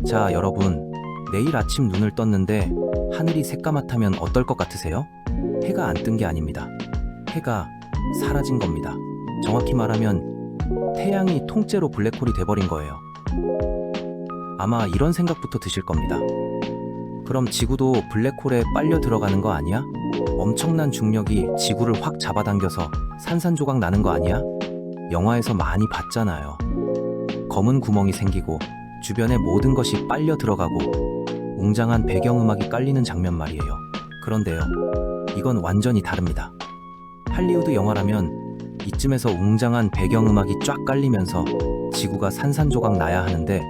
자, 여러분, 내일 아침 눈을 떴는데 하늘이 새까맣다면 어떨 것 같으세요? 해가 안 뜬 게 아닙니다. 해가 사라진 겁니다. 정확히 말하면 태양이 통째로 블랙홀이 돼버린 거예요. 아마 이런 생각부터 드실 겁니다. 그럼 지구도 블랙홀에 빨려 들어가는 거 아니야? 엄청난 중력이 지구를 확 잡아당겨서 산산조각 나는 거 아니야? 영화에서 많이 봤잖아요. 검은 구멍이 생기고 주변의 모든 것이 빨려 들어가고 웅장한 배경음악이 깔리는 장면 말이에요. 그런데요, 이건 완전히 다릅니다. 할리우드 영화라면 이쯤에서 웅장한 배경음악이 쫙 깔리면서 지구가 산산조각 나야 하는데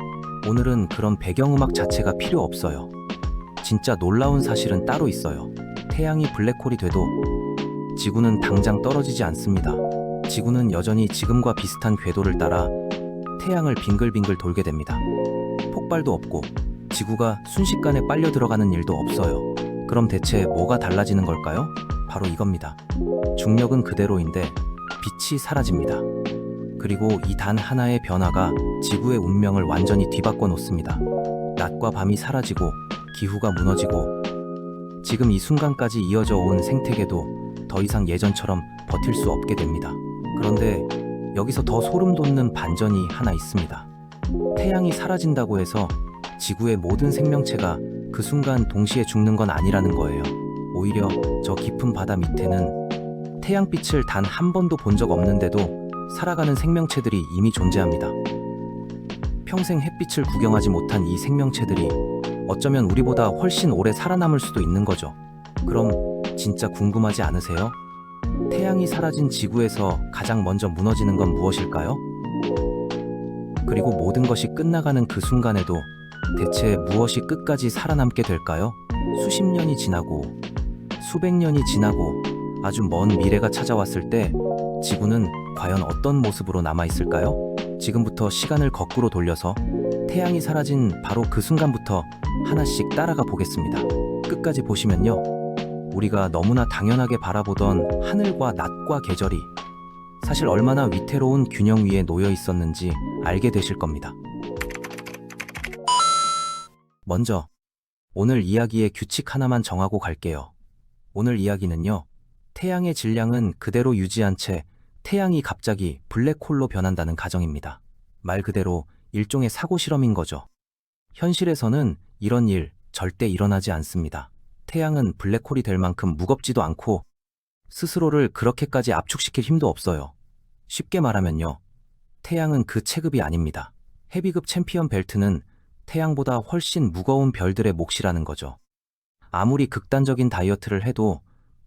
오늘은 그런 배경음악 자체가 필요 없어요. 진짜 놀라운 사실은 따로 있어요. 태양이 블랙홀이 돼도 지구는 당장 떨어지지 않습니다. 지구는 여전히 지금과 비슷한 궤도를 따라 태양을 빙글빙글 돌게 됩니다. 폭발도 없고 지구가 순식간에 빨려 들어가는 일도 없어요. 그럼 대체 뭐가 달라지는 걸까요? 바로 이겁니다. 중력은 그대로인데 빛이 사라집니다. 그리고 이 단 하나의 변화가 지구의 운명을 완전히 뒤바꿔 놓습니다. 낮과 밤이 사라지고 기후가 무너지고 지금 이 순간까지 이어져 온 생태계도 더 이상 예전처럼 버틸 수 없게 됩니다. 그런데 여기서 더 소름 돋는 반전이 하나 있습니다. 태양이 사라진다고 해서 지구의 모든 생명체가 그 순간 동시에 죽는 건 아니라는 거예요. 오히려 저 깊은 바다 밑에는 태양빛을 단 한 번도 본 적 없는데도 살아가는 생명체들이 이미 존재합니다. 평생 햇빛을 구경하지 못한 이 생명체들이 어쩌면 우리보다 훨씬 오래 살아남을 수도 있는 거죠. 그럼 진짜 궁금하지 않으세요? 태양이 사라진 지구에서 가장 먼저 무너지는 건 무엇일까요? 그리고 모든 것이 끝나가는 그 순간에도 대체 무엇이 끝까지 살아남게 될까요? 수십 년이 지나고 수백 년이 지나고 아주 먼 미래가 찾아왔을 때 지구는 과연 어떤 모습으로 남아있을까요? 지금부터 시간을 거꾸로 돌려서 태양이 사라진 바로 그 순간부터 하나씩 따라가 보겠습니다. 끝까지 보시면요, 우리가 너무나 당연하게 바라보던 하늘과 낮과 계절이 사실 얼마나 위태로운 균형 위에 놓여 있었는지 알게 되실 겁니다. 먼저 오늘 이야기의 규칙 하나만 정하고 갈게요. 오늘 이야기는요, 태양의 질량은 그대로 유지한 채 태양이 갑자기 블랙홀로 변한다는 가정입니다. 말 그대로 일종의 사고 실험인 거죠. 현실에서는 이런 일 절대 일어나지 않습니다. 태양은 블랙홀이 될 만큼 무겁지도 않고 스스로를 그렇게까지 압축시킬 힘도 없어요. 쉽게 말하면요, 태양은 그 체급이 아닙니다. 헤비급 챔피언 벨트는 태양보다 훨씬 무거운 별들의 몫이라는 거죠. 아무리 극단적인 다이어트를 해도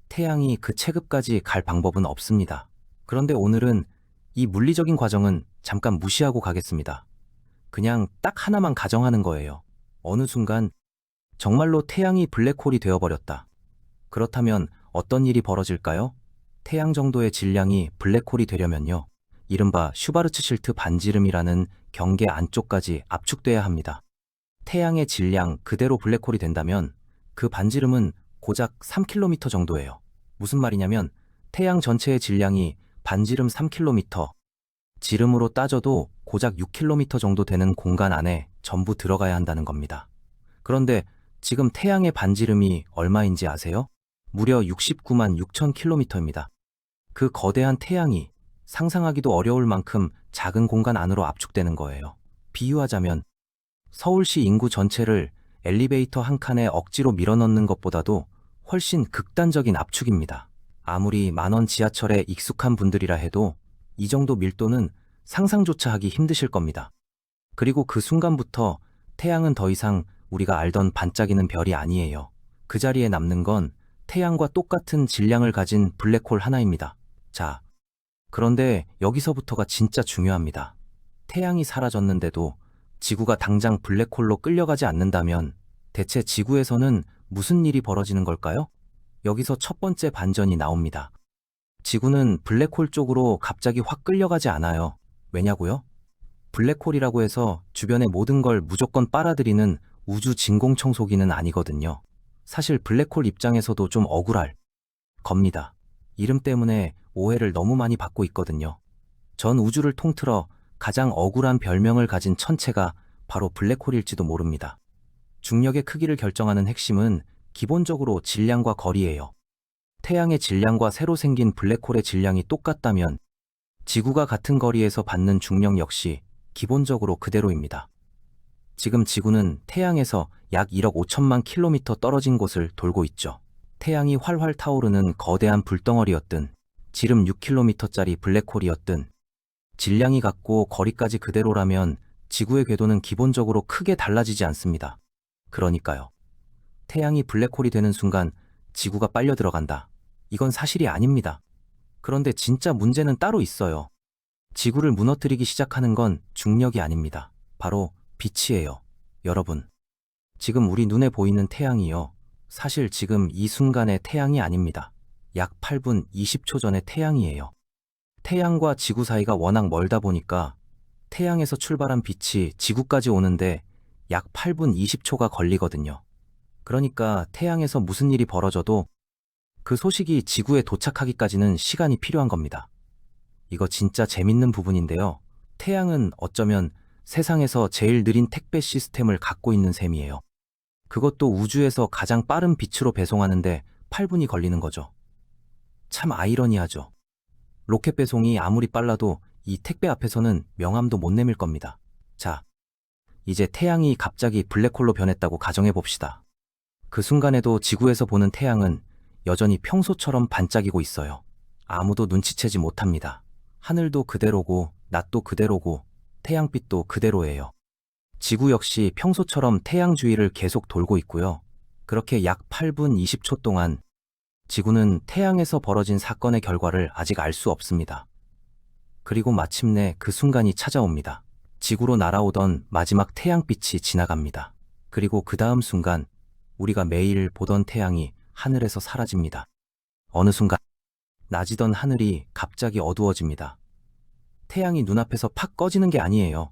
태양이 그 체급까지 갈 방법은 없습니다. 그런데 오늘은 이 물리적인 과정은 잠깐 무시하고 가겠습니다. 그냥 딱 하나만 가정하는 거예요. 어느 순간 정말로 태양이 블랙홀이 되어버렸다. 그렇다면 어떤 일이 벌어질까요? 태양 정도의 질량이 블랙홀이 되려면요, 이른바 슈바르츠실트 반지름이라는 경계 안쪽까지 압축돼야 합니다. 태양의 질량 그대로 블랙홀이 된다면 그 반지름은 고작 3km 정도예요. 무슨 말이냐면 태양 전체의 질량이 반지름 3km, 지름으로 따져도 고작 6km 정도 되는 공간 안에 전부 들어가야 한다는 겁니다. 그런데 지금 태양의 반지름이 얼마인지 아세요? 무려 69만 6천 km입니다. 그 거대한 태양이 상상하기도 어려울 만큼 작은 공간 안으로 압축되는 거예요. 비유하자면 서울시 인구 전체를 엘리베이터 한 칸에 억지로 밀어넣는 것보다도 훨씬 극단적인 압축입니다. 아무리 만원 지하철에 익숙한 분들이라 해도 이 정도 밀도는 상상조차 하기 힘드실 겁니다. 그리고 그 순간부터 태양은 더 이상 우리가 알던 반짝이는 별이 아니에요. 그 자리에 남는 건 태양과 똑같은 질량을 가진 블랙홀 하나입니다. 자, 그런데 여기서부터가 진짜 중요합니다. 태양이 사라졌는데도 지구가 당장 블랙홀로 끌려가지 않는다면 대체 지구에서는 무슨 일이 벌어지는 걸까요? 여기서 첫 번째 반전이 나옵니다. 지구는 블랙홀 쪽으로 갑자기 확 끌려가지 않아요. 왜냐고요? 블랙홀이라고 해서 주변의 모든 걸 무조건 빨아들이는 우주 진공청소기는 아니거든요. 사실 블랙홀 입장에서도 좀 억울할 겁니다. 이름 때문에 오해를 너무 많이 받고 있거든요. 전 우주를 통틀어 가장 억울한 별명을 가진 천체가 바로 블랙홀일지도 모릅니다. 중력의 크기를 결정하는 핵심은 기본적으로 질량과 거리예요. 태양의 질량과 새로 생긴 블랙홀의 질량이 똑같다면 지구가 같은 거리에서 받는 중력 역시 기본적으로 그대로입니다. 지금 지구는 태양에서 약 1억 5천만 킬로미터 떨어진 곳을 돌고 있죠. 태양이 활활 타오르는 거대한 불덩어리였든 지름 6km짜리 블랙홀이었든 질량이 같고 거리까지 그대로라면 지구의 궤도는 기본적으로 크게 달라지지 않습니다. 그러니까요. 태양이 블랙홀이 되는 순간 지구가 빨려 들어간다. 이건 사실이 아닙니다. 그런데 진짜 문제는 따로 있어요. 지구를 무너뜨리기 시작하는 건 중력이 아닙니다. 바로 빛이에요. 여러분, 지금 우리 눈에 보이는 태양이요. 사실 지금 이 순간의 태양이 아닙니다. 약 8분 20초 전의 태양이에요. 태양과 지구 사이가 워낙 멀다 보니까 태양에서 출발한 빛이 지구까지 오는데 약 8분 20초가 걸리거든요. 그러니까 태양에서 무슨 일이 벌어져도 그 소식이 지구에 도착하기까지는 시간이 필요한 겁니다. 이거 진짜 재밌는 부분인데요. 태양은 어쩌면 세상에서 제일 느린 택배 시스템을 갖고 있는 셈이에요. 그것도 우주에서 가장 빠른 빛으로 배송하는데 8분이 걸리는 거죠. 참 아이러니하죠. 로켓 배송이 아무리 빨라도 이 택배 앞에서는 명암도 못 내밀 겁니다. 자, 이제 태양이 갑자기 블랙홀로 변했다고 가정해 봅시다. 그 순간에도 지구에서 보는 태양은 여전히 평소처럼 반짝이고 있어요. 아무도 눈치채지 못합니다. 하늘도 그대로고 낮도 그대로고 태양빛도 그대로예요. 지구 역시 평소처럼 태양 주위를 계속 돌고 있고요. 그렇게 약 8분 20초 동안 지구는 태양에서 벌어진 사건의 결과를 아직 알 수 없습니다. 그리고 마침내 그 순간이 찾아옵니다. 지구로 날아오던 마지막 태양빛이 지나갑니다. 그리고 그 다음 순간 우리가 매일 보던 태양이 하늘에서 사라집니다. 어느 순간 낮이던 하늘이 갑자기 어두워집니다. 태양이 눈앞에서 팍 꺼지는 게 아니에요.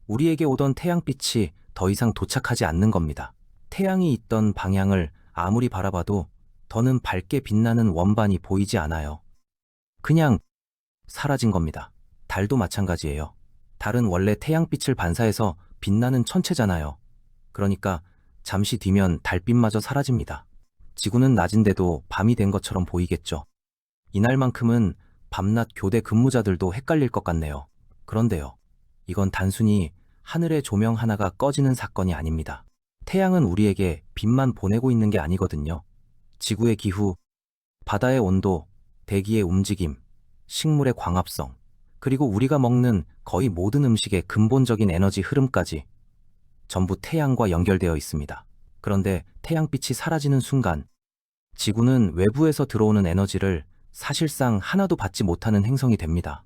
우리에게 오던 태양빛이 더 이상 도착하지 않는 겁니다. 태양이 있던 방향을 아무리 바라봐도 더는 밝게 빛나는 원반이 보이지 않아요. 그냥 사라진 겁니다. 달도 마찬가지예요. 달은 원래 태양빛을 반사해서 빛나는 천체잖아요. 그러니까 잠시 뒤면 달빛마저 사라집니다. 지구는 낮인데도 밤이 된 것처럼 보이겠죠. 이날만큼은 밤낮 교대 근무자들도 헷갈릴 것 같네요. 그런데요. 이건 단순히 하늘의 조명 하나가 꺼지는 사건이 아닙니다. 태양은 우리에게 빛만 보내고 있는 게 아니거든요. 지구의 기후, 바다의 온도, 대기의 움직임, 식물의 광합성, 그리고 우리가 먹는 거의 모든 음식의 근본적인 에너지 흐름까지 전부 태양과 연결되어 있습니다. 그런데 태양빛이 사라지는 순간 지구는 외부에서 들어오는 에너지를 사실상 하나도 받지 못하는 행성이 됩니다.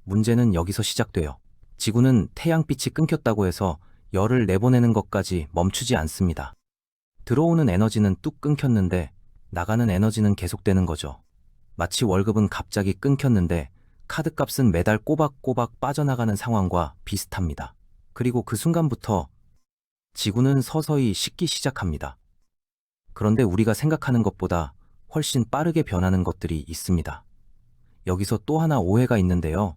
문제는 여기서 시작돼요. 지구는 태양빛이 끊겼다고 해서 열을 내보내는 것까지 멈추지 않습니다. 들어오는 에너지는 뚝 끊겼는데 나가는 에너지는 계속되는 거죠. 마치 월급은 갑자기 끊겼는데 카드값은 매달 꼬박꼬박 빠져나가는 상황과 비슷합니다. 그리고 그 순간부터 지구는 서서히 식기 시작합니다. 그런데 우리가 생각하는 것보다 훨씬 빠르게 변하는 것들이 있습니다. 여기서 또 하나 오해가 있는데요.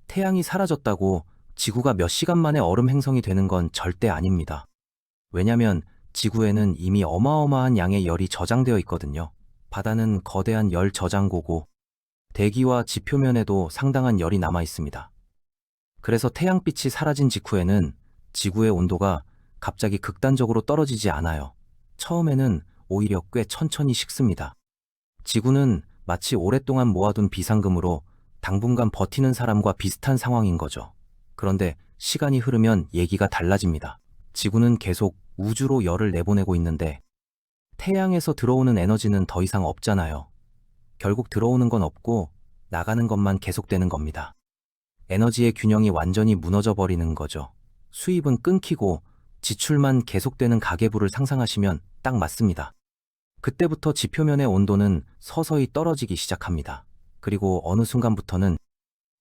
태양이 사라졌다고 지구가 몇 시간 만에 얼음 행성이 되는 건 절대 아닙니다. 왜냐면 지구에는 이미 어마어마한 양의 열이 저장되어 있거든요. 바다는 거대한 열 저장고고 대기와 지표면에도 상당한 열이 남아 있습니다. 그래서 태양빛이 사라진 직후에는 지구의 온도가 갑자기 극단적으로 떨어지지 않아요. 처음에는 오히려 꽤 천천히 식습니다. 지구는 마치 오랫동안 모아둔 비상금으로 당분간 버티는 사람과 비슷한 상황인 거죠. 그런데 시간이 흐르면 얘기가 달라집니다. 지구는 계속 우주로 열을 내보내고 있는데 태양에서 들어오는 에너지는 더 이상 없잖아요. 결국 들어오는 건 없고 나가는 것만 계속되는 겁니다. 에너지의 균형이 완전히 무너져 버리는 거죠. 수입은 끊기고 지출만 계속되는 가계부를 상상하시면 딱 맞습니다. 그때부터 지표면의 온도는 서서히 떨어지기 시작합니다. 그리고 어느 순간부터는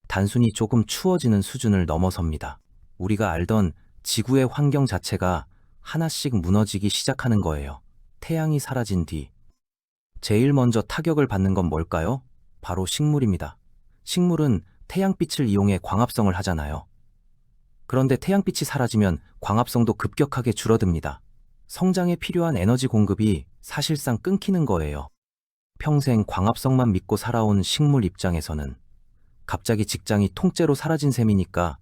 단순히 조금 추워지는 수준을 넘어섭니다. 우리가 알던 지구의 환경 자체가 하나씩 무너지기 시작하는 거예요. 태양이 사라진 뒤 제일 먼저 타격을 받는 건 뭘까요? 바로 식물입니다. 식물은 태양빛을 이용해 광합성을 하잖아요. 그런데 태양빛이 사라지면 광합성도 급격하게 줄어듭니다. 성장에 필요한 에너지 공급이 사실상 끊기는 거예요. 평생 광합성만 믿고 살아온 식물 입장에서는 갑자기 직장이 통째로 사라진 셈이니까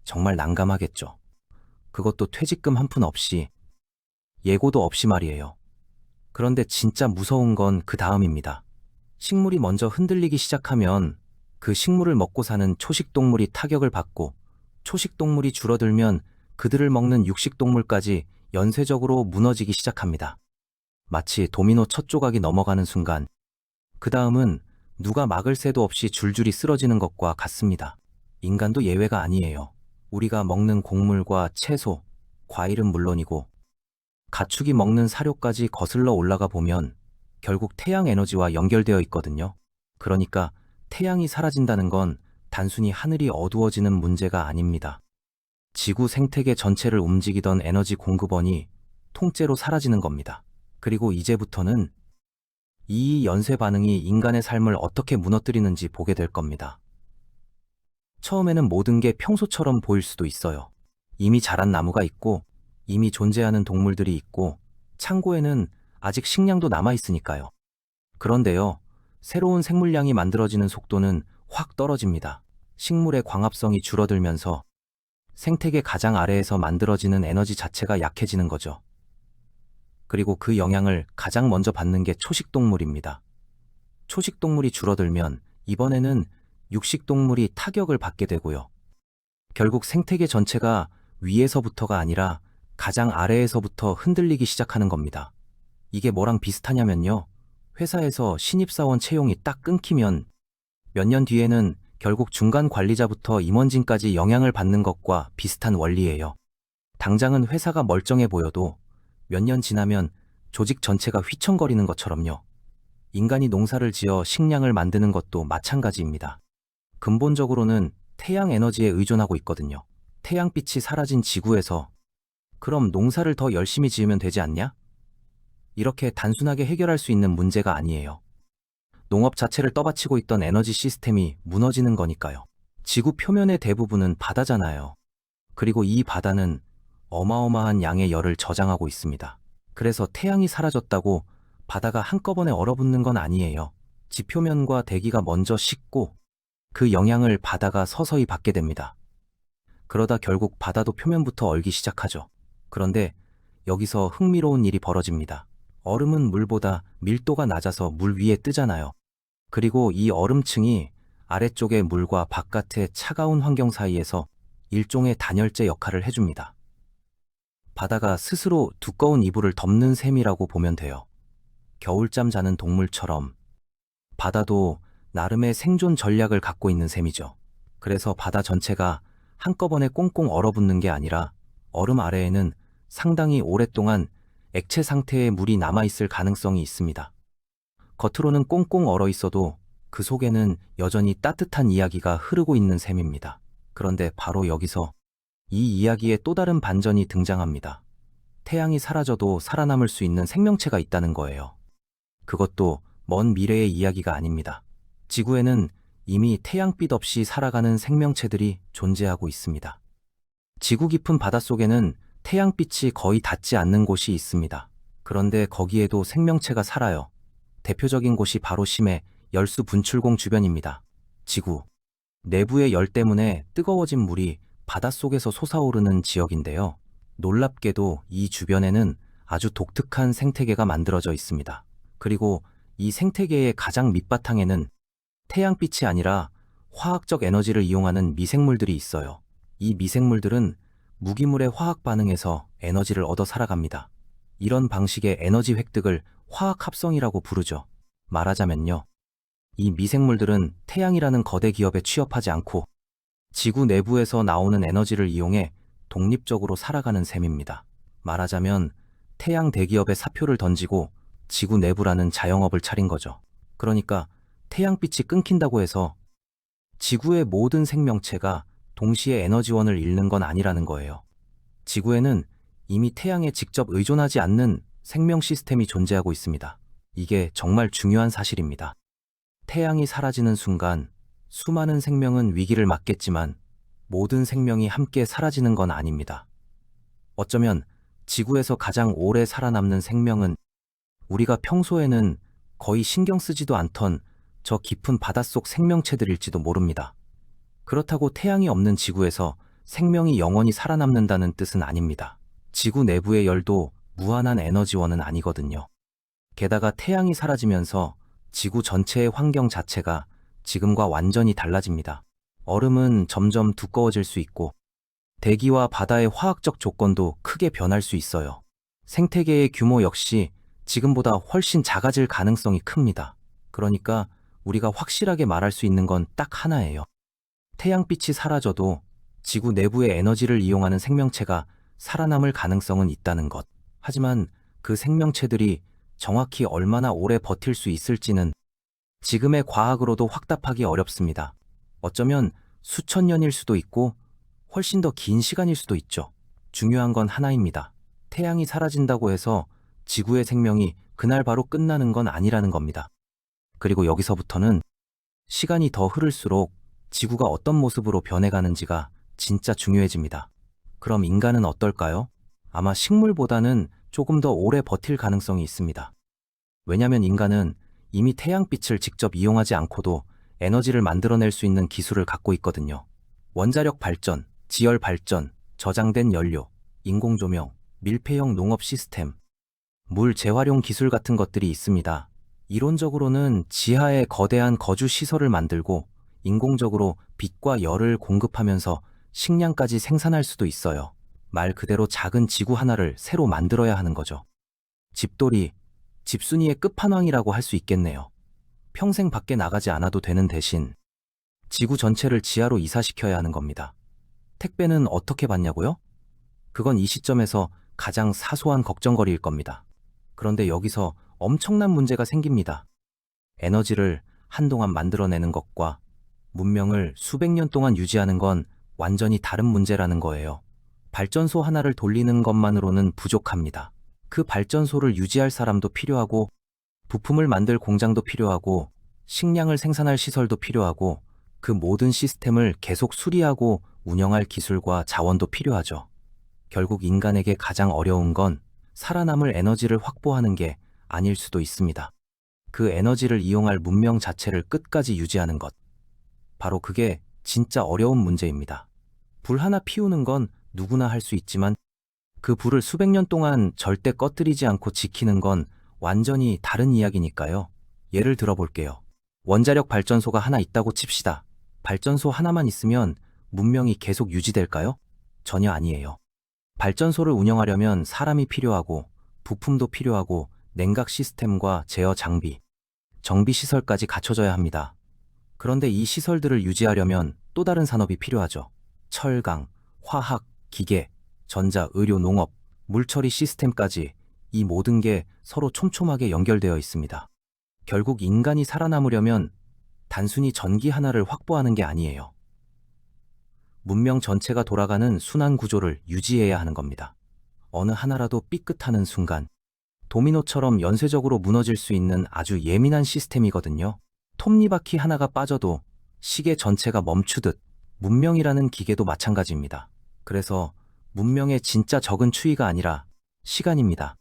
정말 난감하겠죠. 그것도 퇴직금 한 푼 없이, 예고도 없이 말이에요. 그런데 진짜 무서운 건 그 다음입니다. 식물이 먼저 흔들리기 시작하면 그 식물을 먹고 사는 초식동물이 타격을 받고, 초식동물이 줄어들면 그들을 먹는 육식동물까지 연쇄적으로 무너지기 시작합니다. 마치 도미노 첫 조각이 넘어가는 순간, 그 다음은 누가 막을 새도 없이 줄줄이 쓰러지는 것과 같습니다. 인간도 예외가 아니에요. 우리가 먹는 곡물과 채소, 과일은 물론이고 가축이 먹는 사료까지 거슬러 올라가 보면 결국 태양 에너지와 연결되어 있거든요. 그러니까 태양이 사라진다는 건 단순히 하늘이 어두워지는 문제가 아닙니다. 지구 생태계 전체를 움직이던 에너지 공급원이 통째로 사라지는 겁니다. 그리고 이제부터는 이 연쇄 반응이 인간의 삶을 어떻게 무너뜨리는지 보게 될 겁니다. 처음에는 모든 게 평소처럼 보일 수도 있어요. 이미 자란 나무가 있고, 이미 존재하는 동물들이 있고, 창고에는 아직 식량도 남아있으니까요. 그런데요, 새로운 생물량이 만들어지는 속도는 확 떨어집니다. 식물의 광합성이 줄어들면서 생태계 가장 아래에서 만들어지는 에너지 자체가 약해지는 거죠. 그리고 그 영향을 가장 먼저 받는 게 초식동물입니다. 초식동물이 줄어들면 이번에는 육식동물이 타격을 받게 되고요. 결국 생태계 전체가 위에서부터가 아니라 가장 아래에서부터 흔들리기 시작하는 겁니다. 이게 뭐랑 비슷하냐면요. 회사에서 신입사원 채용이 딱 끊기면 몇 년 뒤에는 결국 중간 관리자부터 임원진까지 영향을 받는 것과 비슷한 원리예요. 당장은 회사가 멀쩡해 보여도 몇 년 지나면 조직 전체가 휘청거리는 것처럼요. 인간이 농사를 지어 식량을 만드는 것도 마찬가지입니다. 근본적으로는 태양 에너지에 의존하고 있거든요. 태양빛이 사라진 지구에서 그럼 농사를 더 열심히 지으면 되지 않냐? 이렇게 단순하게 해결할 수 있는 문제가 아니에요. 농업 자체를 떠받치고 있던 에너지 시스템이 무너지는 거니까요. 지구 표면의 대부분은 바다잖아요. 그리고 이 바다는 어마어마한 양의 열을 저장하고 있습니다. 그래서 태양이 사라졌다고 바다가 한꺼번에 얼어붙는 건 아니에요. 지표면과 대기가 먼저 식고 그 영향을 바다가 서서히 받게 됩니다. 그러다 결국 바다도 표면부터 얼기 시작하죠. 그런데 여기서 흥미로운 일이 벌어집니다. 얼음은 물보다 밀도가 낮아서 물 위에 뜨잖아요. 그리고 이 얼음층이 아래쪽의 물과 바깥의 차가운 환경 사이에서 일종의 단열재 역할을 해줍니다. 바다가 스스로 두꺼운 이불을 덮는 셈이라고 보면 돼요. 겨울잠 자는 동물처럼 바다도 나름의 생존 전략을 갖고 있는 셈이죠. 그래서 바다 전체가 한꺼번에 꽁꽁 얼어붙는 게 아니라 얼음 아래에는 상당히 오랫동안 액체 상태의 물이 남아있을 가능성이 있습니다. 겉으로는 꽁꽁 얼어 있어도 그 속에는 여전히 따뜻한 이야기가 흐르고 있는 셈입니다. 그런데 바로 여기서 이 이야기에 또 다른 반전이 등장합니다. 태양이 사라져도 살아남을 수 있는 생명체가 있다는 거예요. 그것도 먼 미래의 이야기가 아닙니다. 지구에는 이미 태양빛 없이 살아가는 생명체들이 존재하고 있습니다. 지구 깊은 바닷속에는 태양빛이 거의 닿지 않는 곳이 있습니다. 그런데 거기에도 생명체가 살아요. 대표적인 곳이 바로 심해 열수 분출공 주변입니다. 지구 내부의 열 때문에 뜨거워진 물이 바닷속에서 솟아오르는 지역인데요. 놀랍게도 이 주변에는 아주 독특한 생태계가 만들어져 있습니다. 그리고 이 생태계의 가장 밑바탕에는 태양빛이 아니라 화학적 에너지를 이용하는 미생물들이 있어요. 이 미생물들은 무기물의 화학 반응에서 에너지를 얻어 살아갑니다. 이런 방식의 에너지 획득을 화학합성이라고 부르죠. 말하자면요. 이 미생물들은 태양이라는 거대 기업에 취업하지 않고 지구 내부에서 나오는 에너지를 이용해 독립적으로 살아가는 셈입니다. 말하자면 태양 대기업에 사표를 던지고 지구 내부라는 자영업을 차린 거죠. 그러니까 태양빛이 끊긴다고 해서 지구의 모든 생명체가 동시에 에너지원을 잃는 건 아니라는 거예요. 지구에는 이미 태양에 직접 의존하지 않는 생명 시스템이 존재하고 있습니다. 이게 정말 중요한 사실입니다. 태양이 사라지는 순간 수많은 생명은 위기를 맞겠지만 모든 생명이 함께 사라지는 건 아닙니다. 어쩌면 지구에서 가장 오래 살아남는 생명은 우리가 평소에는 거의 신경 쓰지도 않던 저 깊은 바닷속 생명체들일지도 모릅니다. 그렇다고 태양이 없는 지구에서 생명이 영원히 살아남는다는 뜻은 아닙니다. 지구 내부의 열도 무한한 에너지원은 아니거든요. 게다가 태양이 사라지면서 지구 전체의 환경 자체가 지금과 완전히 달라집니다. 얼음은 점점 두꺼워질 수 있고 대기와 바다의 화학적 조건도 크게 변할 수 있어요. 생태계의 규모 역시 지금보다 훨씬 작아질 가능성이 큽니다. 그러니까 우리가 확실하게 말할 수 있는 건 딱 하나예요. 태양빛이 사라져도 지구 내부의 에너지를 이용하는 생명체가 살아남을 가능성은 있다는 것. 하지만 그 생명체들이 정확히 얼마나 오래 버틸 수 있을지는 지금의 과학으로도 확답하기 어렵습니다. 어쩌면 수천 년일 수도 있고 훨씬 더 긴 시간일 수도 있죠. 중요한 건 하나입니다. 태양이 사라진다고 해서 지구의 생명이 그날 바로 끝나는 건 아니라는 겁니다. 그리고 여기서부터는 시간이 더 흐를수록 지구가 어떤 모습으로 변해가는지가 진짜 중요해집니다. 그럼 인간은 어떨까요? 아마 식물보다는 조금 더 오래 버틸 가능성이 있습니다. 왜냐면 인간은 이미 태양빛을 직접 이용하지 않고도 에너지를 만들어낼 수 있는 기술을 갖고 있거든요. 원자력 발전, 지열 발전, 저장된 연료, 인공조명, 밀폐형 농업 시스템, 물 재활용 기술 같은 것들이 있습니다. 이론적으로는 지하에 거대한 거주 시설을 만들고 인공적으로 빛과 열을 공급하면서 식량까지 생산할 수도 있어요. 말 그대로 작은 지구 하나를 새로 만들어야 하는 거죠. 집돌이, 집순이의 끝판왕이라고 할 수 있겠네요. 평생 밖에 나가지 않아도 되는 대신 지구 전체를 지하로 이사시켜야 하는 겁니다. 택배는 어떻게 받냐고요? 그건 이 시점에서 가장 사소한 걱정거리일 겁니다. 그런데 여기서 엄청난 문제가 생깁니다. 에너지를 한동안 만들어내는 것과 문명을 수백 년 동안 유지하는 건 완전히 다른 문제라는 거예요. 발전소 하나를 돌리는 것만으로는 부족합니다. 그 발전소를 유지할 사람도 필요하고 부품을 만들 공장도 필요하고 식량을 생산할 시설도 필요하고 그 모든 시스템을 계속 수리하고 운영할 기술과 자원도 필요하죠. 결국 인간에게 가장 어려운 건 살아남을 에너지를 확보하는 게 아닐 수도 있습니다. 그 에너지를 이용할 문명 자체를 끝까지 유지하는 것. 바로 그게 진짜 어려운 문제입니다. 불 하나 피우는 건 누구나 할 수 있지만 그 불을 수백 년 동안 절대 꺼뜨리지 않고 지키는 건 완전히 다른 이야기니까요. 예를 들어볼게요. 원자력 발전소가 하나 있다고 칩시다. 발전소 하나만 있으면 문명이 계속 유지될까요? 전혀 아니에요. 발전소를 운영하려면 사람이 필요하고 부품도 필요하고 냉각 시스템과 제어 장비, 정비 시설까지 갖춰져야 합니다. 그런데 이 시설들을 유지하려면 또 다른 산업이 필요하죠. 철강, 화학, 기계, 전자, 의료, 농업, 물처리 시스템까지 이 모든 게 서로 촘촘하게 연결되어 있습니다. 결국 인간이 살아남으려면 단순히 전기 하나를 확보하는 게 아니에요. 문명 전체가 돌아가는 순환 구조를 유지해야 하는 겁니다. 어느 하나라도 삐끗하는 순간 도미노처럼 연쇄적으로 무너질 수 있는 아주 예민한 시스템이거든요. 톱니바퀴 하나가 빠져도 시계 전체가 멈추듯 문명이라는 기계도 마찬가지입니다. 그래서 문명의 진짜 적은 추이가 아니라 시간입니다.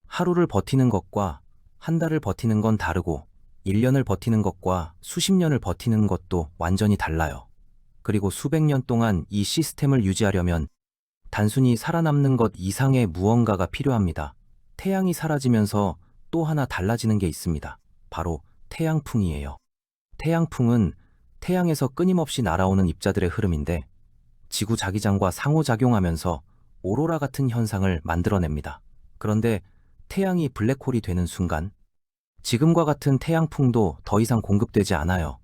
하루를 버티는 것과 한 달을 버티는 건 다르고 1년을 버티는 것과 수십 년을 버티는 것도 완전히 달라요. 그리고 수백 년 동안 이 시스템을 유지하려면 단순히 살아남는 것 이상의 무언가가 필요합니다. 태양이 사라지면서 또 하나 달라지는 게 있습니다. 바로 태양풍이에요. 태양풍은 태양에서 끊임없이 날아오는 입자들의 흐름인데 지구 자기장과 상호작용하면서 오로라 같은 현상을 만들어냅니다. 그런데 태양이 블랙홀이 되는 순간 지금과 같은 태양풍도 더 이상 공급되지 않아요.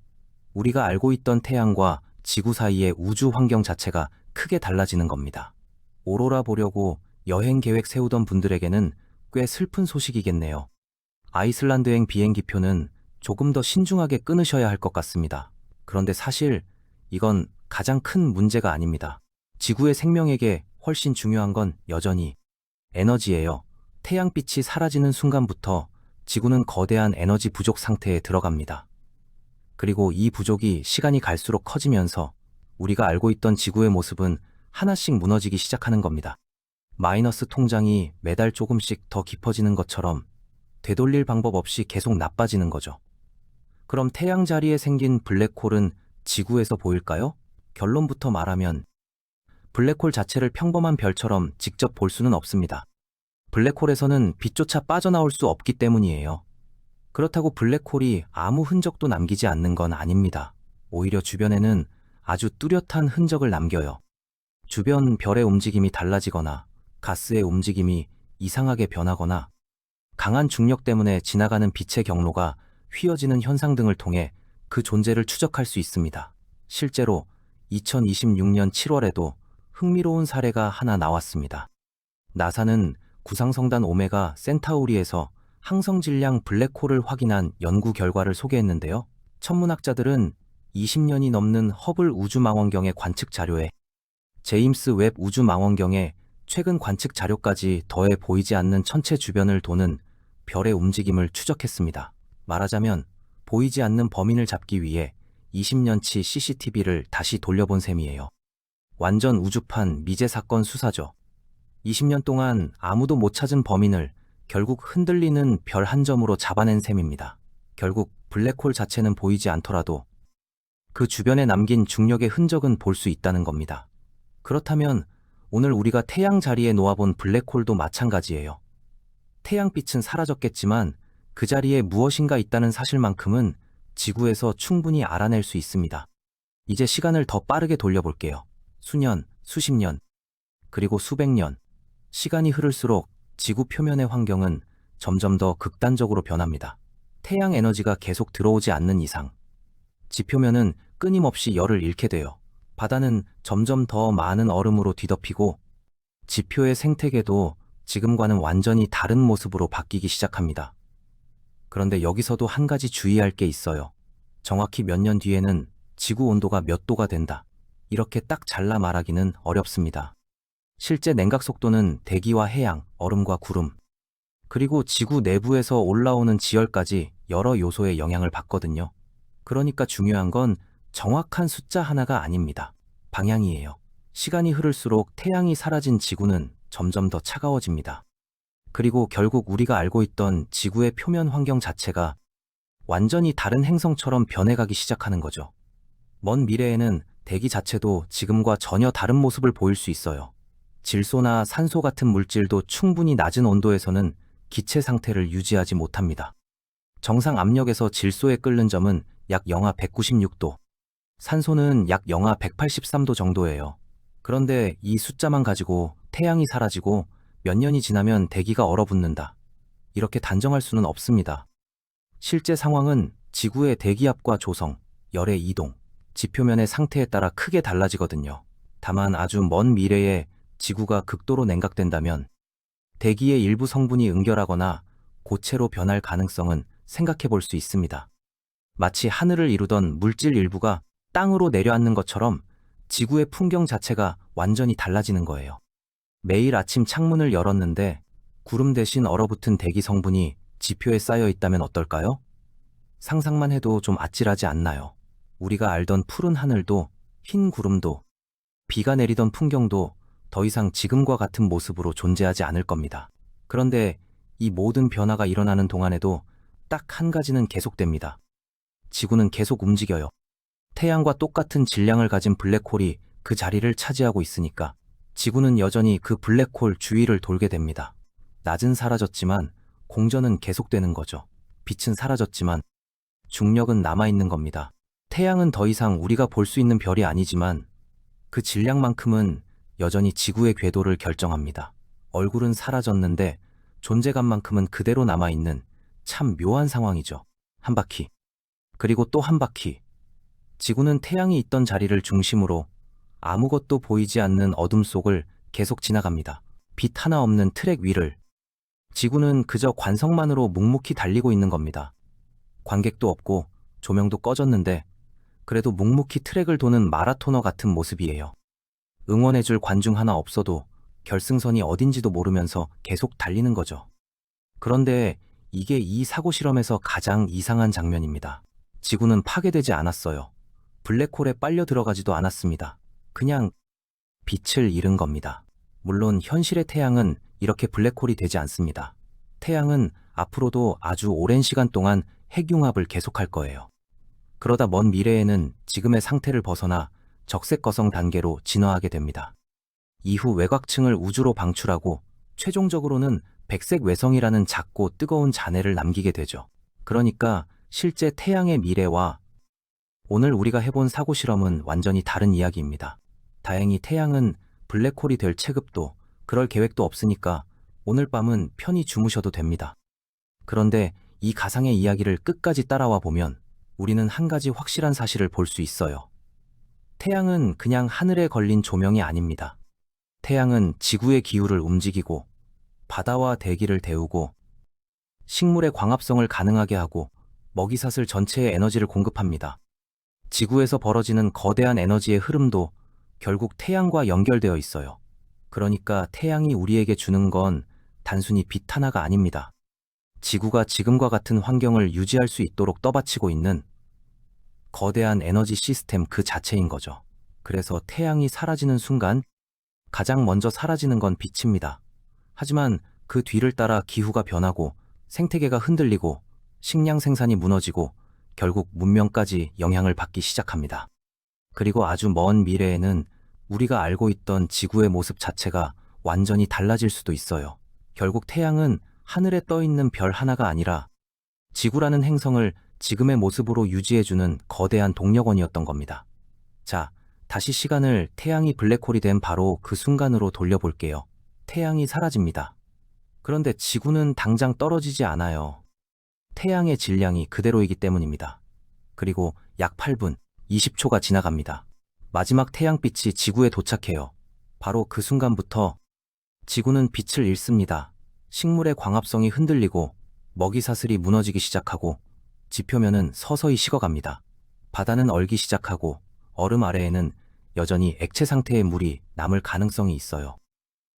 우리가 알고 있던 태양과 지구 사이의 우주 환경 자체가 크게 달라지는 겁니다. 오로라 보려고 여행 계획 세우던 분들에게는 꽤 슬픈 소식이겠네요. 아이슬란드행 비행기표는 조금 더 신중하게 끊으셔야 할 것 같습니다. 그런데 사실 이건 가장 큰 문제가 아닙니다. 지구의 생명에게 훨씬 중요한 건 여전히 에너지예요. 태양빛이 사라지는 순간부터 지구는 거대한 에너지 부족 상태에 들어갑니다. 그리고 이 부족이 시간이 갈수록 커지면서 우리가 알고 있던 지구의 모습은 하나씩 무너지기 시작하는 겁니다. 마이너스 통장이 매달 조금씩 더 깊어지는 것처럼 되돌릴 방법 없이 계속 나빠지는 거죠. 그럼 태양 자리에 생긴 블랙홀은 지구에서 보일까요? 결론부터 말하면 블랙홀 자체를 평범한 별처럼 직접 볼 수는 없습니다. 블랙홀에서는 빛조차 빠져나올 수 없기 때문이에요. 그렇다고 블랙홀이 아무 흔적도 남기지 않는 건 아닙니다. 오히려 주변에는 아주 뚜렷한 흔적을 남겨요. 주변 별의 움직임이 달라지거나 가스의 움직임이 이상하게 변하거나 강한 중력 때문에 지나가는 빛의 경로가 휘어지는 현상 등을 통해 그 존재를 추적할 수 있습니다. 실제로 2026년 7월에도 흥미로운 사례가 하나 나왔습니다. 나사는 구상성단 오메가 센타우리에서 항성 질량 블랙홀을 확인한 연구 결과를 소개했는데요. 천문학자들은 20년이 넘는 허블 우주망원경의 관측 자료에 제임스 웹 우주망원경의 최근 관측 자료까지 더해 보이지 않는 천체 주변을 도는 별의 움직임을 추적했습니다. 말하자면 보이지 않는 범인을 잡기 위해 20년치 CCTV를 다시 돌려본 셈이에요. 완전 우주판 미제 사건 수사죠. 20년 동안 아무도 못 찾은 범인을 결국 흔들리는 별 한 점으로 잡아낸 셈입니다. 결국 블랙홀 자체는 보이지 않더라도 그 주변에 남긴 중력의 흔적은 볼 수 있다는 겁니다. 그렇다면 오늘 우리가 태양 자리에 놓아본 블랙홀도 마찬가지예요. 태양빛은 사라졌겠지만 그 자리에 무엇인가 있다는 사실만큼은 지구에서 충분히 알아낼 수 있습니다. 이제 시간을 더 빠르게 돌려볼게요. 수년, 수십 년, 그리고 수백 년. 시간이 흐를수록 지구 표면의 환경은 점점 더 극단적으로 변합니다. 태양 에너지가 계속 들어오지 않는 이상 지표면은 끊임없이 열을 잃게 돼요. 바다는 점점 더 많은 얼음으로 뒤덮이고 지표의 생태계도 지금과는 완전히 다른 모습으로 바뀌기 시작합니다. 그런데 여기서도 한 가지 주의할 게 있어요. 정확히 몇 년 뒤에는 지구 온도가 몇 도가 된다. 이렇게 딱 잘라 말하기는 어렵습니다. 실제 냉각 속도는 대기와 해양, 얼음과 구름, 그리고 지구 내부에서 올라오는 지열까지 여러 요소에 영향을 받거든요. 그러니까 중요한 건 정확한 숫자 하나가 아닙니다. 방향이에요. 시간이 흐를수록 태양이 사라진 지구는 점점 더 차가워집니다. 그리고 결국 우리가 알고 있던 지구의 표면 환경 자체가 완전히 다른 행성처럼 변해가기 시작하는 거죠. 먼 미래에는 대기 자체도 지금과 전혀 다른 모습을 보일 수 있어요. 질소나 산소 같은 물질도 충분히 낮은 온도에서는 기체 상태를 유지하지 못합니다. 정상 압력에서 질소에 끓는 점은 약 영하 196도, 산소는 약 영하 183도 정도예요. 그런데 이 숫자만 가지고 태양이 사라지고 몇 년이 지나면 대기가 얼어붙는다. 이렇게 단정할 수는 없습니다. 실제 상황은 지구의 대기압과 조성, 열의 이동, 지표면의 상태에 따라 크게 달라지거든요. 다만 아주 먼 미래에 지구가 극도로 냉각된다면 대기의 일부 성분이 응결하거나 고체로 변할 가능성은 생각해 볼 수 있습니다. 마치 하늘을 이루던 물질 일부가 땅으로 내려앉는 것처럼 지구의 풍경 자체가 완전히 달라지는 거예요. 매일 아침 창문을 열었는데 구름 대신 얼어붙은 대기 성분이 지표에 쌓여 있다면 어떨까요? 상상만 해도 좀 아찔하지 않나요? 우리가 알던 푸른 하늘도, 흰 구름도, 비가 내리던 풍경도 더 이상 지금과 같은 모습으로 존재하지 않을 겁니다. 그런데 이 모든 변화가 일어나는 동안에도 딱 한 가지는 계속됩니다. 지구는 계속 움직여요. 태양과 똑같은 질량을 가진 블랙홀이 그 자리를 차지하고 있으니까 지구는 여전히 그 블랙홀 주위를 돌게 됩니다. 낮은 사라졌지만 공전은 계속되는 거죠. 빛은 사라졌지만 중력은 남아있는 겁니다. 태양은 더 이상 우리가 볼 수 있는 별이 아니지만 그 질량만큼은 여전히 지구의 궤도를 결정합니다. 얼굴은 사라졌는데 존재감만큼은 그대로 남아있는 참 묘한 상황이죠. 한 바퀴, 그리고 또 한 바퀴. 지구는 태양이 있던 자리를 중심으로 아무것도 보이지 않는 어둠 속을 계속 지나갑니다. 빛 하나 없는 트랙 위를. 지구는 그저 관성만으로 묵묵히 달리고 있는 겁니다. 관객도 없고 조명도 꺼졌는데 그래도 묵묵히 트랙을 도는 마라토너 같은 모습이에요. 응원해줄 관중 하나 없어도 결승선이 어딘지도 모르면서 계속 달리는 거죠. 그런데 이게 이 사고 실험에서 가장 이상한 장면입니다. 지구는 파괴되지 않았어요. 블랙홀에 빨려 들어가지도 않았습니다. 그냥 빛을 잃은 겁니다. 물론 현실의 태양은 이렇게 블랙홀이 되지 않습니다. 태양은 앞으로도 아주 오랜 시간 동안 핵융합을 계속할 거예요. 그러다 먼 미래에는 지금의 상태를 벗어나 적색거성 단계로 진화하게 됩니다. 이후 외곽층을 우주로 방출하고 최종적으로는 백색 외성이라는 작고 뜨거운 잔해를 남기게 되죠. 그러니까 실제 태양의 미래와 오늘 우리가 해본 사고 실험은 완전히 다른 이야기입니다. 다행히 태양은 블랙홀이 될 체급도 그럴 계획도 없으니까 오늘 밤은 편히 주무셔도 됩니다. 그런데 이 가상의 이야기를 끝까지 따라와 보면 우리는 한 가지 확실한 사실을 볼 수 있어요. 태양은 그냥 하늘에 걸린 조명이 아닙니다. 태양은 지구의 기후를 움직이고 바다와 대기를 데우고 식물의 광합성을 가능하게 하고 먹이사슬 전체에 에너지를 공급합니다. 지구에서 벌어지는 거대한 에너지의 흐름도 결국 태양과 연결되어 있어요. 그러니까 태양이 우리에게 주는 건 단순히 빛 하나가 아닙니다. 지구가 지금과 같은 환경을 유지할 수 있도록 떠받치고 있는 거대한 에너지 시스템 그 자체인 거죠. 그래서 태양이 사라지는 순간 가장 먼저 사라지는 건 빛입니다. 하지만 그 뒤를 따라 기후가 변하고 생태계가 흔들리고 식량 생산이 무너지고 결국 문명까지 영향을 받기 시작합니다. 그리고 아주 먼 미래에는 우리가 알고 있던 지구의 모습 자체가 완전히 달라질 수도 있어요. 결국 태양은 하늘에 떠 있는 별 하나가 아니라 지구라는 행성을 지금의 모습으로 유지해주는 거대한 동력원이었던 겁니다. 자, 다시 시간을 태양이 블랙홀이 된 바로 그 순간으로 돌려볼게요. 태양이 사라집니다. 그런데 지구는 당장 떨어지지 않아요. 태양의 질량이 그대로이기 때문입니다. 그리고 약 8분, 20초가 지나갑니다. 마지막 태양빛이 지구에 도착해요. 바로 그 순간부터 지구는 빛을 잃습니다. 식물의 광합성이 흔들리고 먹이사슬이 무너지기 시작하고 지표면은 서서히 식어갑니다. 바다는 얼기 시작하고 얼음 아래에는 여전히 액체 상태의 물이 남을 가능성이 있어요.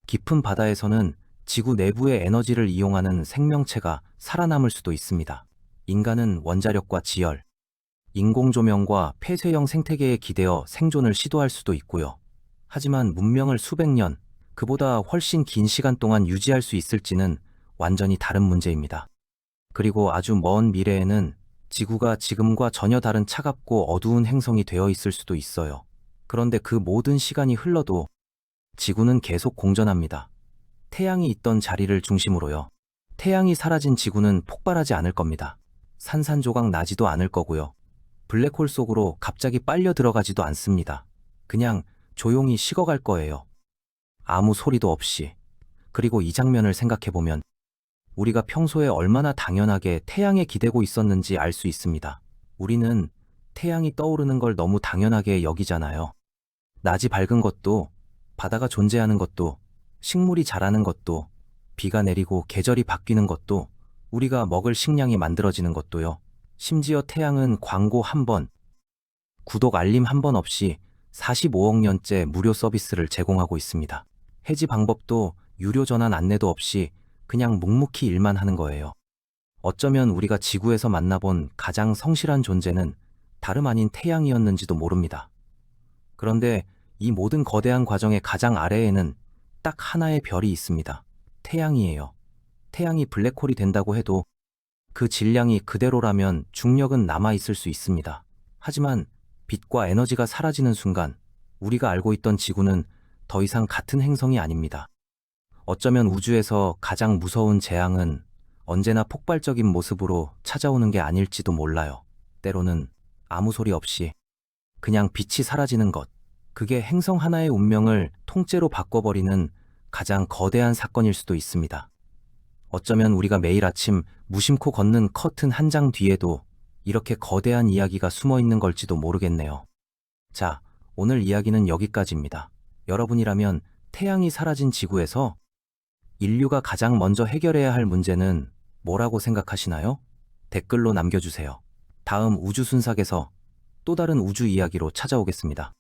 깊은 바다에서는 지구 내부의 에너지를 이용하는 생명체가 살아남을 수도 있습니다. 인간은 원자력과 지열, 인공조명과 폐쇄형 생태계에 기대어 생존을 시도할 수도 있고요. 하지만 문명을 수백 년, 그보다 훨씬 긴 시간 동안 유지할 수 있을지는 완전히 다른 문제입니다. 그리고 아주 먼 미래에는 지구가 지금과 전혀 다른 차갑고 어두운 행성이 되어 있을 수도 있어요. 그런데 그 모든 시간이 흘러도 지구는 계속 공전합니다. 태양이 있던 자리를 중심으로요. 태양이 사라진 지구는 폭발하지 않을 겁니다. 산산조각 나지도 않을 거고요. 블랙홀 속으로 갑자기 빨려 들어가지도 않습니다. 그냥 조용히 식어갈 거예요. 아무 소리도 없이. 그리고 이 장면을 생각해보면 우리가 평소에 얼마나 당연하게 태양에 기대고 있었는지 알 수 있습니다. 우리는 태양이 떠오르는 걸 너무 당연하게 여기잖아요. 낮이 밝은 것도, 바다가 존재하는 것도, 식물이 자라는 것도, 비가 내리고 계절이 바뀌는 것도, 우리가 먹을 식량이 만들어지는 것도요. 심지어 태양은 광고 한 번, 구독 알림 한 번 없이 45억 년째 무료 서비스를 제공하고 있습니다. 해지 방법도 유료 전환 안내도 없이 그냥 묵묵히 일만 하는 거예요. 어쩌면 우리가 지구에서 만나본 가장 성실한 존재는 다름 아닌 태양이었는지도 모릅니다. 그런데 이 모든 거대한 과정의 가장 아래에는 딱 하나의 별이 있습니다. 태양이에요. 태양이 블랙홀이 된다고 해도 그 질량이 그대로라면 중력은 남아있을 수 있습니다. 하지만 빛과 에너지가 사라지는 순간 우리가 알고 있던 지구는 더 이상 같은 행성이 아닙니다. 어쩌면 우주에서 가장 무서운 재앙은 언제나 폭발적인 모습으로 찾아오는 게 아닐지도 몰라요. 때로는 아무 소리 없이 그냥 빛이 사라지는 것, 그게 행성 하나의 운명을 통째로 바꿔버리는 가장 거대한 사건일 수도 있습니다. 어쩌면 우리가 매일 아침 무심코 걷는 커튼 한 장 뒤에도 이렇게 거대한 이야기가 숨어 있는 걸지도 모르겠네요. 자, 오늘 이야기는 여기까지입니다. 여러분이라면 태양이 사라진 지구에서 인류가 가장 먼저 해결해야 할 문제는 뭐라고 생각하시나요? 댓글로 남겨주세요. 다음 우주순삭에서 또 다른 우주 이야기로 찾아오겠습니다.